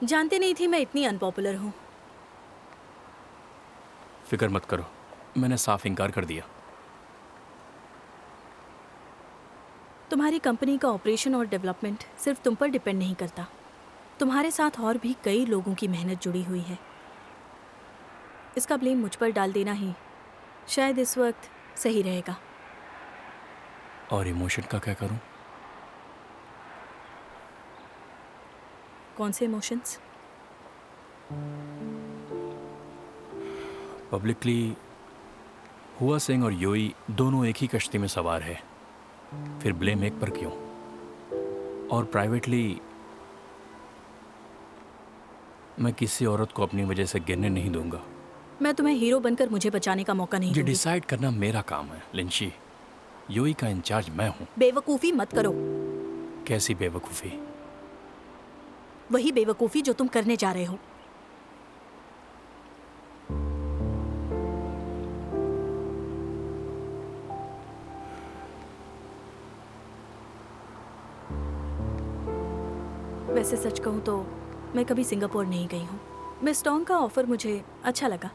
जानती नहीं थी मैं इतनी अनपॉपुलर हूँ। फिक्र मत करो, मैंने साफ इनकार कर दिया। तुम्हारी कंपनी का ऑपरेशन और डेवलपमेंट सिर्फ तुम पर डिपेंड नहीं करता। तुम्हारे साथ और भी कई लोगों की मेहनत जुड़ी हुई है। इसका ब्लेम मुझ पर डाल देना ही शायद इस वक्त सही रहेगा। और इमोशन का क्या करूं? कौन से इमोशंस? पब्लिकली हुआ सिंह और योई दोनों एक ही कश्ती में सवार है, फिर ब्लेम एक पर क्यों? और प्राइवेटली मैं किसी औरत को अपनी वजह से गिरने नहीं दूंगा। मैं तुम्हें हीरो बनकर मुझे बचाने का मौका नहीं ये दूंगी। डिसाइड करना मेरा काम है लिंशी। योई का इंचार्ज मैं हूं। बेवकूफ़ी मत करो। कैसी बेवकूफ़ी? वही बेवकूफ़ी जो तुम करने जा रहे हो। वैसे सच कहूँ तो मैं कभी सिंगापुर नहीं गई हूँ। मिस टोंग का ऑफर मुझे अच्छा लगा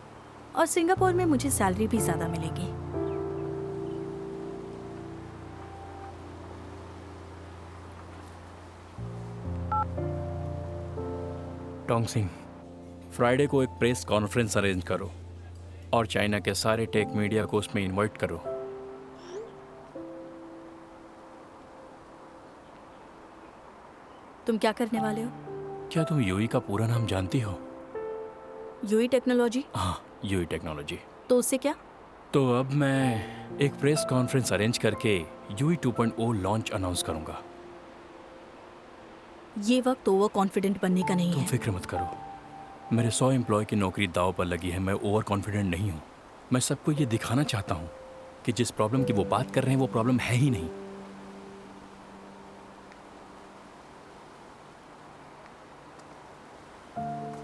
और सिंगापुर में मुझे सैलरी भी ज़्यादा मिलेगी। टोंग सिंह, फ्राइडे को एक प्रेस कॉन्फ्रेंस अरेंज करो और चाइना के सारे टेक मीडिया को उसमें इनवाइट करो। तुम क्या करने वाले हो? क्या तुम यूई का पूरा नाम जानती हो? UE technology? हाँ, यूई टेक्नोलॉजी। तो उससे क्या? तो अब मैं एक प्रेस कॉन्फ्रेंस अरेंज करके यूई 2.0 लॉन्च अनाउंस करूंगा। ये वक्त ओवर कॉन्फिडेंट बनने का नहीं तुम है। फिक्र मत करो, मेरे 100 एम्प्लॉय की नौकरी दांव पर लगी है। मैं ओवर कॉन्फिडेंट नहीं हूँ। मैं सबको ये दिखाना चाहता हूँ कि जिस प्रॉब्लम की वो बात कर रहे हैं वो प्रॉब्लम है ही नहीं।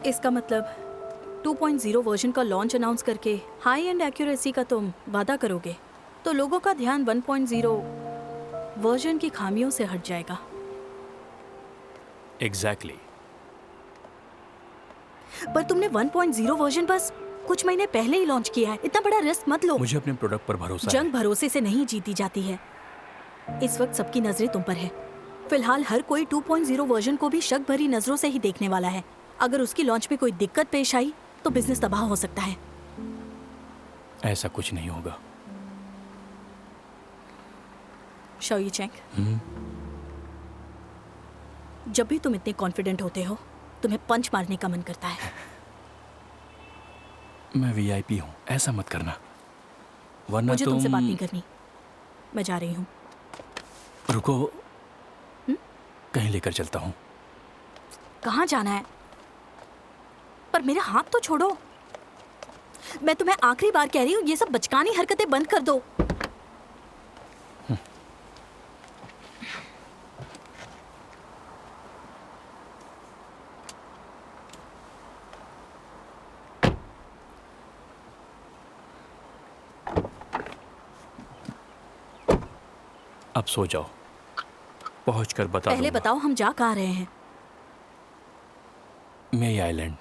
इसका मतलब 2.0 वर्जन का लॉन्च अनाउंस करके हाई एंड एक्यूरेसी का तुम वादा करोगे तो लोगों का ध्यान 1.0 वर्जन की खामियों से हट जाएगा। एग्जैक्टली। पर तुमने 1.0 वर्जन बस कुछ महीने पहले ही लॉन्च किया है। इतना बड़ा रिस्क मत लो। मुझे अपने प्रोडक्ट पर भरोसा जंग है। भरोसे से नहीं जीती जाती है। इस वक्त सबकी नजरें तुम पर है। फिलहाल हर कोई 2.0 वर्जन को भी शक भरी नजरों से ही देखने वाला है। अगर उसकी लॉन्च में कोई दिक्कत पेश आई तो बिजनेस तबाह हो सकता है। ऐसा कुछ नहीं होगा। शाओ चेंग, जब भी तुम इतने कॉन्फिडेंट होते हो तुम्हें पंच मारने का मन करता है। मैं वीआईपी हूँ, ऐसा मत करना वरना मुझे तुम। तुमसे बात नहीं करनी। मैं जा रही हूँ। रुको, कहीं लेकर चलता हूँ। कहाँ जाना है? पर मेरा हाथ तो छोड़ो। मैं तुम्हें आखिरी बार कह रही हूँ, ये सब बचकानी हरकतें बंद कर दो। अब सो जाओ, पहुंचकर बता पहले दूंगा। बताओ हम जा कहाँ रहे हैं? मे आइलैंड।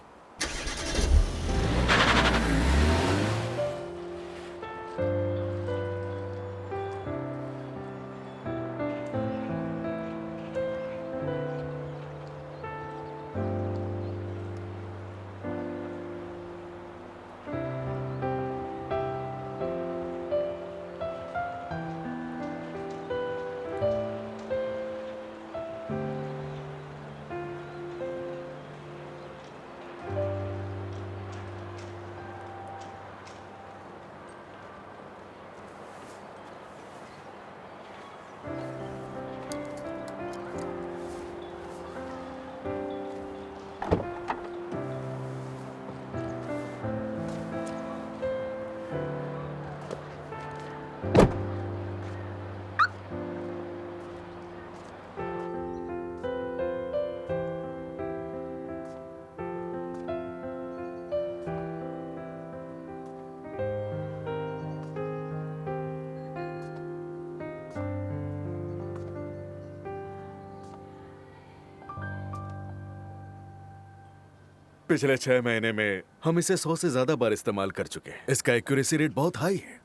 पिछले 6 महीने में हम इसे 100 से ज्यादा बार इस्तेमाल कर चुके हैं। इसका एक्यूरेसी रेट बहुत हाई है।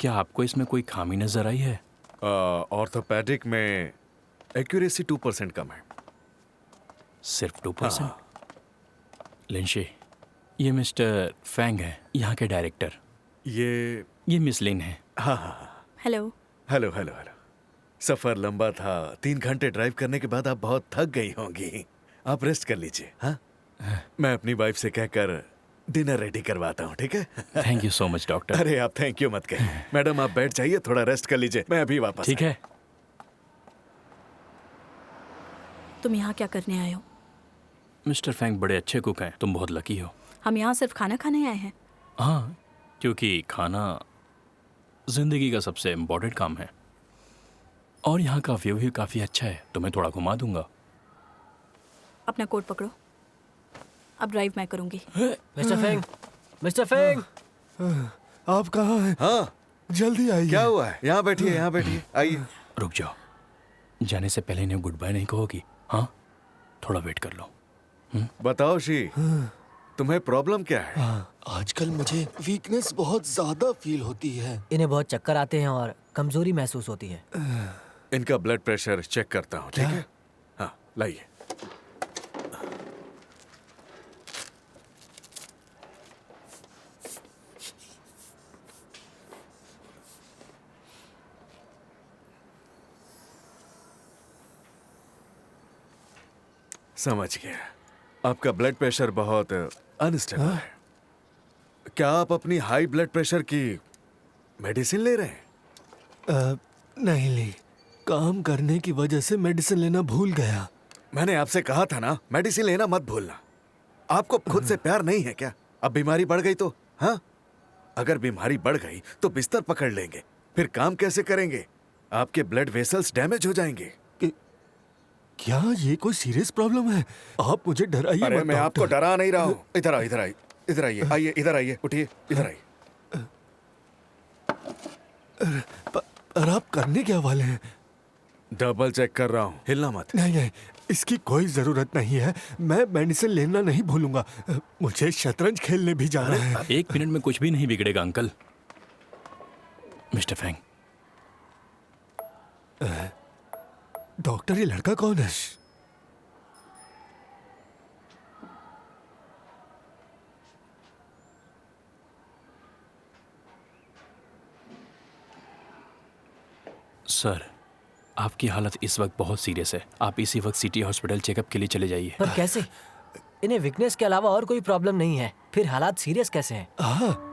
क्या आपको इसमें कोई खामी नजर आई है? ऑर्थोपेडिक में एक्यूरेसी 2% कम है। सिर्फ 2%? लिंशे, ये मिस्टर फैंग है, यहाँ के डायरेक्टर। ये मिस लिन है। हाँ हाँ हाँ। हेलो। Hello hello hello. सफर लंबा था। 3 घंटे ड्राइव करने के बाद आप बहुत थक गई होंगी। आप रेस्ट कर लीजिए। हाँ, मैं अपनी वाइफ से कहकर डिनर रेडी करवाता हूँ, ठीक है? Thank you so much doctor. अरे आप थैंक यू मत कहिए। मैडम आप बैठ जाइए, थोड़ा रेस्ट कर लीजिए, मैं अभी वापस ठीक है। तुम यहाँ क्या करने आए हो? मिस्टर फैंग बड़े अच्छे कुक हैं, तुम बहुत लकी हो। हम यहाँ सिर्फ खाना खाने आए हैं। हाँ, क्योंकि खाना जिंदगी का सबसे इम्पोर्टेंट काम है। और यहाँ का व्यू भी काफ़ी अच्छा है, तुम्हें थोड़ा घुमा दूंगा। अपना कोट पकड़ो, अब ड्राइव मैं करूँगी। मिस्टर फेंग, मिस्टर फेंग, आप कहाँ हैं? हाँ, जल्दी आइए। क्या हुआ है? यहाँ बैठिए, यहाँ बैठिए, आइए। रुक जाओ, जाने से पहले इन्हें गुड बाय नहीं कहोगी? हाँ, थोड़ा वेट कर लो। बताओ शी, तुम्हें प्रॉब्लम क्या है? आजकल मुझे वीकनेस बहुत ज्यादा फील होती है। इन्हें बहुत चक्कर आते हैं और कमजोरी महसूस होती है। इनका ब्लड प्रेशर चेक करता हूँ, ठीक क्या? है? हाँ, लाइए। समझ गया। आपका ब्लड प्रेशर बहुत अनस्टेबल है। क्या आप अपनी हाई ब्लड प्रेशर की मेडिसिन ले रहे हैं? नहीं ली, काम करने की वजह से मेडिसिन लेना भूल गया। मैंने आपसे कहा था ना, मेडिसिन लेना मत भूलना। आपको खुद से प्यार नहीं है क्या? अब बीमारी बढ़ गई तो? हाँ, अगर बीमारी बढ़ गई तो बिस्तर पकड़ लेंगे, फिर काम कैसे करेंगे? आपके ब्लड वेसल्स डैमेज हो जाएंगे। क्या ये कोई सीरियस प्रॉब्लम है? आप मुझे डराइए अरे मत, मैं आपको डॉक्टर। डरा नहीं रहा हूँ। इधर आओ, इधर आइए, इधर आइए, आइए, इधर आइए, उठिए, इधर आइए। और आप करने क्या वाले हैं? डबल चेक कर रहा हूँ, हिलना मत। नहीं नहीं, इसकी कोई जरूरत नहीं है। मैं मेडिसिन लेना नहीं भूलूंगा। मुझे शतरंज खेलने भी जाना है। 1 मिनट में कुछ भी नहीं बिगड़ेगा अंकल। मिस्टर फैंग, डॉक्टर, ये लड़का कौन है? सर, आपकी हालत इस वक्त बहुत सीरियस है। आप इसी वक्त सिटी हॉस्पिटल चेकअप के लिए चले जाइए। पर कैसे? इन्हें वीकनेस के अलावा और कोई प्रॉब्लम नहीं है, फिर हालात सीरियस कैसे हैं? हाँ,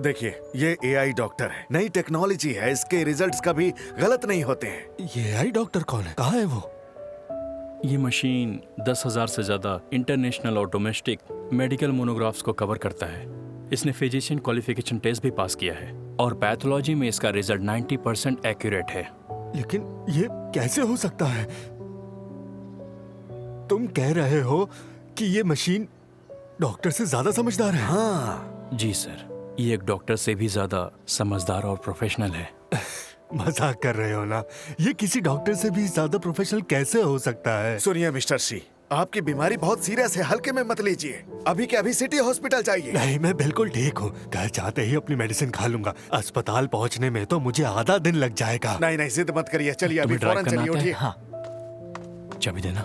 देखिए, ये एआई डॉक्टर है, नई टेक्नोलॉजी है, इसके रिजल्ट्स कभी गलत नहीं होते हैं। ये आई डॉक्टर कौन है? कहाँ है वो? ये मशीन 10,000 से ज़्यादा इंटरनेशनल और डोमेस्टिक मेडिकल मोनोग्राफ्स को कवर करता है। इसने फिजिशियन क्वालिफिकेशन टेस्ट भी पास किया है और पैथोलॉजी में इसका रिजल्ट 90% एक्यूरेट है। लेकिन ये कैसे हो सकता है? तुम कह रहे हो कि ये मशीन डॉक्टर से ज्यादा समझदार है? हाँ, जी सर, ये एक डॉक्टर से भी ज़्यादा समझदार और प्रोफेशनल है। मजाक कर रहे हो ना? ये किसी डॉक्टर से भी ज्यादा प्रोफेशनल कैसे हो सकता है? सुनिए मिस्टर सी, आपकी बीमारी बहुत सीरियस है, हल्के में मत लीजिए। अभी के अभी सिटी हॉस्पिटल चाहिए। नहीं, मैं बिल्कुल ठीक हूँ। घर जाते ही अपनी मेडिसिन खा लूंगा। अस्पताल पहुँचने में तो मुझे आधा दिन लग जाएगा। नहीं नहीं, जिद मत करिए, चलिए अभी तुम्हें ड्राइव फौरन करना चलिए, आता है? उठिए। हाँ, चाबी देना।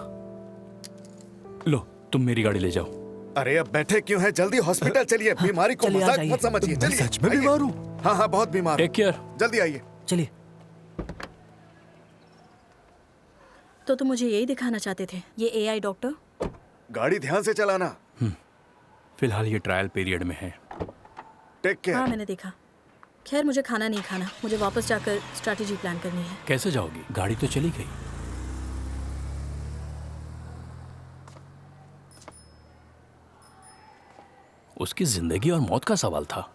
लो, तुम मेरी गाड़ी ले जाओ। अरे अब बैठे क्यों हैं? जल्दी हॉस्पिटल चलिए। बीमारी को चलिए, आ मजाक जाइए। मत समझिए। मैं चलिए, सच में आइए। बीमार हूँ। हाँ हाँ, बहुत बीमार टेक केयर। हूँ। जल्दी आइए। चलिए। तो तुम मुझे यही दिखाना चाहते थे, ये एआई डॉक्टर? गाड़ी ध्यान से चलाना। फिलहाल ये ट्रायल पीरियड में है। Take care. हाँ, मैंने देखा। खैर, मुझे खाना नहीं खाना, मुझे वापस जाकर स्ट्रैटेजी प्लान करनी है। कैसे जाओगी? गाड़ी तो चली गई। उसकी जिंदगी और मौत का सवाल था।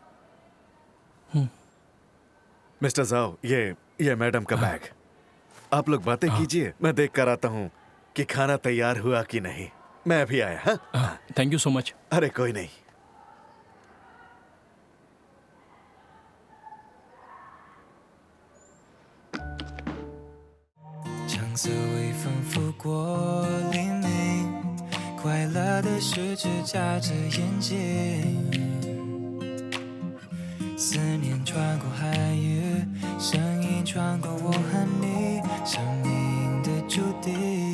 मिस्टर जाओ, ये मैडम का बैग। आप लोग बातें कीजिए, मैं देख कर आता हूँ कि खाना तैयार हुआ कि नहीं। मैं अभी आया। हाँ, थैंक यू सो मच। अरे कोई नहीं।橙色微风拂过黎明，快乐的十指眨着眼睛，思念穿过海域，声音穿过我和你，生命的注定。